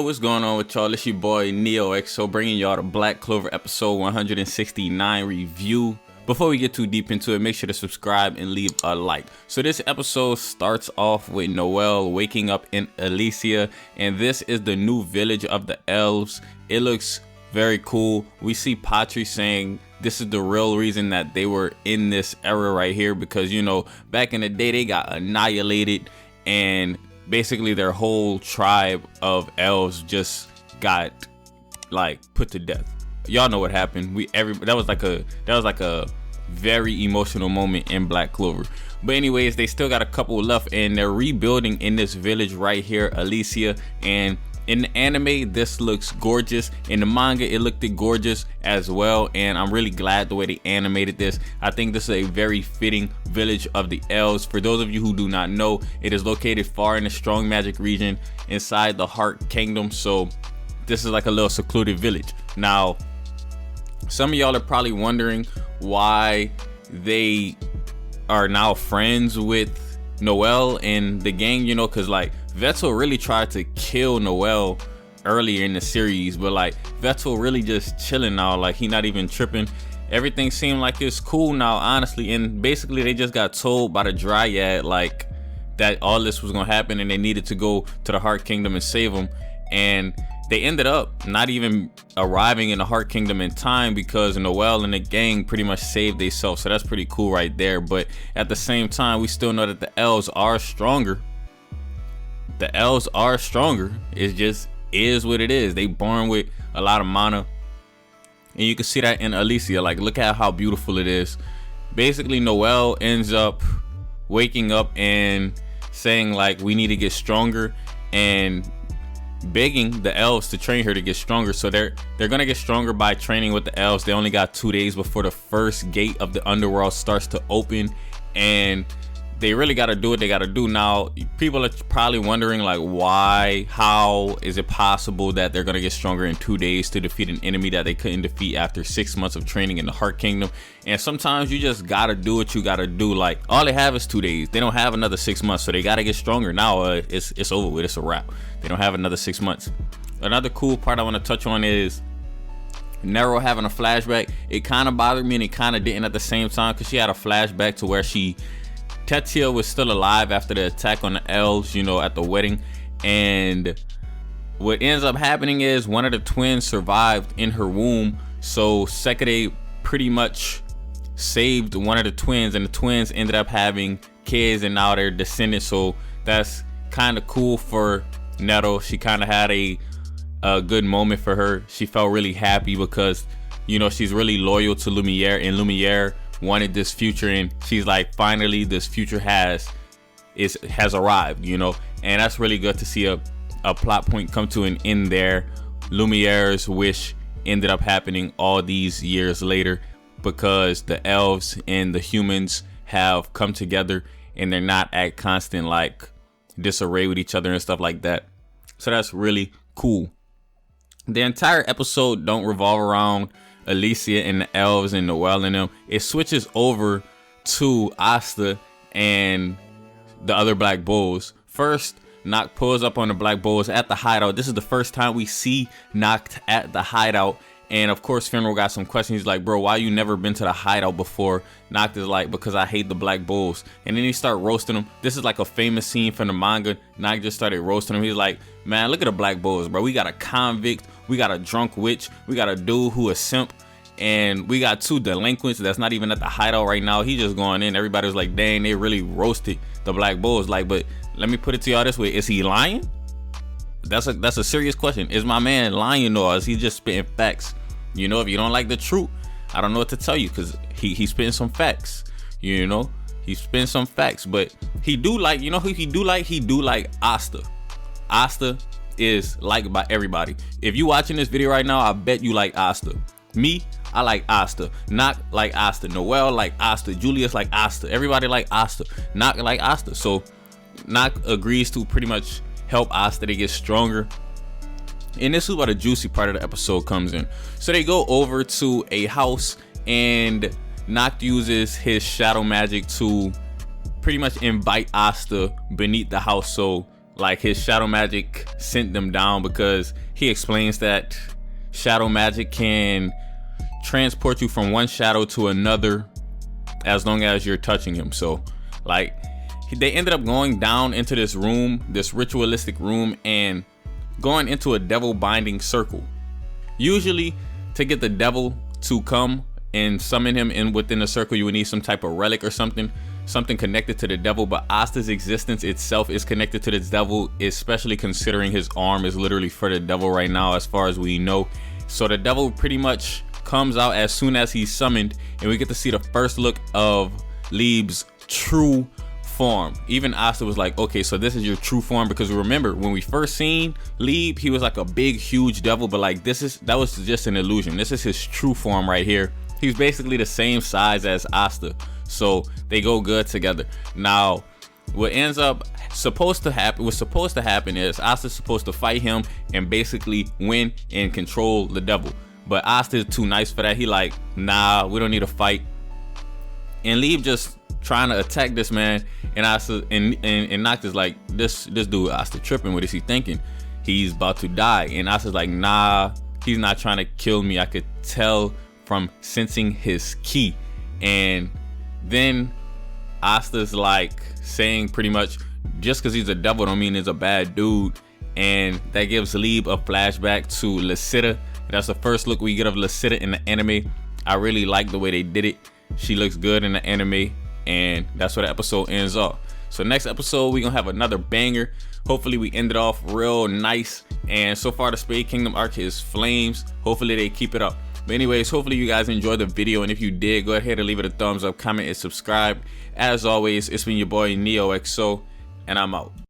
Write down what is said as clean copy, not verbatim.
what's going on with y'all? It's your boy NeoXO bringing y'all the Black Clover episode 169 review. Before we get too deep into it, make sure to subscribe and leave a like. So this episode starts off with Noelle waking up in Elysia, and this is the new village of the elves. It looks very cool. We see Patri saying this is the real reason that they were in this era right here, because you know, back in the day they got annihilated and basically their whole tribe of elves just got like put to death. Y'all know what happened. That was like a very emotional moment in Black Clover. But anyways, they still got a couple left and they're rebuilding in this village right here, Elysia. And in the anime, this looks gorgeous. In the manga, it looked gorgeous as well. And I'm really glad the way they animated this. I think this is a very fitting village of the elves. For those of you who do not know, it is located far in the strong magic region inside the Heart Kingdom. So this is like a little secluded village. Now, some of y'all are probably wondering why they are now friends with Noelle and the gang, you know, because like Vettel really tried to kill Noelle earlier in the series, but like Vettel really just chilling now, like he not even tripping. Everything seemed like it's cool now, honestly, and basically they just got told by the Dryad like that all this was gonna happen and they needed to go to the Heart Kingdom and save them, and they ended up not even arriving in the Heart Kingdom in time because Noelle and the gang pretty much saved themselves. So that's pretty cool right there. But at the same time, we still know that the elves are stronger. The elves are stronger. It just is what it is. They born with a lot of mana. And you can see that in Elysia. Like, look at how beautiful it is. Basically, Noelle ends up waking up and saying, like, we need to get stronger, and begging the elves to train her to get stronger. So they're gonna get stronger by training with the elves. They only got 2 days before the first gate of the underworld starts to open, and they really got to do what they got to do. Now, people are probably wondering, like, why, how is it possible that they're gonna get stronger in 2 days to defeat an enemy that they couldn't defeat after 6 months of training in the Heart Kingdom? And sometimes you just gotta do what you gotta do. Like, all they have is 2 days. They don't have another 6 months, so they gotta get stronger. Now it's over with. It's a wrap. They don't have another 6 months. Another cool part I want to touch on is Nero having a flashback. It kind of bothered me and it kind of didn't at the same time, because she had a flashback to where Tetia was still alive after the attack on the elves, you know, at the wedding. And what ends up happening is one of the twins survived in her womb. So Sekide pretty much saved one of the twins, and the twins ended up having kids and now they're descendants. So that's kind of cool for Nero. She kind of had a good moment for her. She felt really happy because, you know, she's really loyal to Lumiere, and Lumiere wanted this future, and she's like, finally this future has arrived, you know. And that's really good to see a plot point come to an end there. Lumiere's wish ended up happening all these years later because the elves and the humans have come together and they're not at constant like disarray with each other and stuff like that. So that's really cool. The entire episode don't revolve around Elysia and the elves and Noelle and them. It switches over to Asta and the other Black Bulls. First, Noct pulls up on the Black Bulls at the hideout. This is the first time we see Noct at the hideout. And of course, Finral got some questions. He's like, bro, why you never been to the hideout before? Noct is like, because I hate the Black Bulls. And then he start roasting them. This is like a famous scene from the manga. Noct just started roasting him. He's like, man, look at the Black Bulls, bro. We got a convict, we got a drunk witch, we got a dude who a simp, and we got 2 delinquents that's not even at the hideout right now. He just going in. Everybody was like, dang, they really roasted the Black Bulls. Like, but let me put it to y'all this way. Is he lying? That's a serious question. Is my man lying, or is he just spitting facts? You know, if you don't like the truth, I don't know what to tell you, because he's spitting some facts. You know, he's spitting some facts. But he do like, you know who he do like? He do like Asta. Asta is liked by everybody. If you watching this video right now, I bet you like Asta. Me, I like Asta. Noct like Asta. Noelle like Asta. Julius like Asta. Everybody like Asta. Noct like Asta. So Noct agrees to pretty much help Asta to get stronger. And this is where the juicy part of the episode comes in. So they go over to a house, and Noct uses his shadow magic to pretty much invite Asta beneath the house. So like his shadow magic sent them down, because he explains that shadow magic can transport you from one shadow to another as long as you're touching him. So like they ended up going down into this room, this ritualistic room, and going into a devil binding circle. Usually to get the devil to come and summon him in within the circle, you would need some type of relic or something connected to the devil. But Asta's existence itself is connected to this devil, especially considering his arm is literally for the devil right now, as far as we know. So the devil pretty much comes out as soon as he's summoned, and we get to see the first look of Leeb's true form. Even Asta was like, okay, so this is your true form, because remember when we first seen Leeb, he was like a big huge devil, but like that was just an illusion. This is his true form right here. He's basically the same size as Asta, so they go good together. Now what ends up supposed to happen is Asta's supposed to fight him and basically win and control the devil, but Asta is too nice for that. He like, nah, we don't need a fight. And Leeb just trying to attack this man, and Asta and Noctis like, this dude Asta tripping. What is he thinking? He's about to die. And Asta's like, nah, he's not trying to kill me. I could tell from sensing his ki. And then Asta's like saying pretty much, just because he's a devil don't mean he's a bad dude. And that gives Leeb a flashback to Lysita. That's the first look we get of Lysita in the anime. I really like the way they did it. She looks good in the anime, and that's where the episode ends off. So next episode we gonna have another banger. Hopefully we end it off real nice. And so far the Spade Kingdom arc is flames. Hopefully they keep it up. But anyways, hopefully you guys enjoyed the video, and if you did, go ahead and leave it a thumbs up, comment, and subscribe. As always, it's been your boy NeoXO, and I'm out.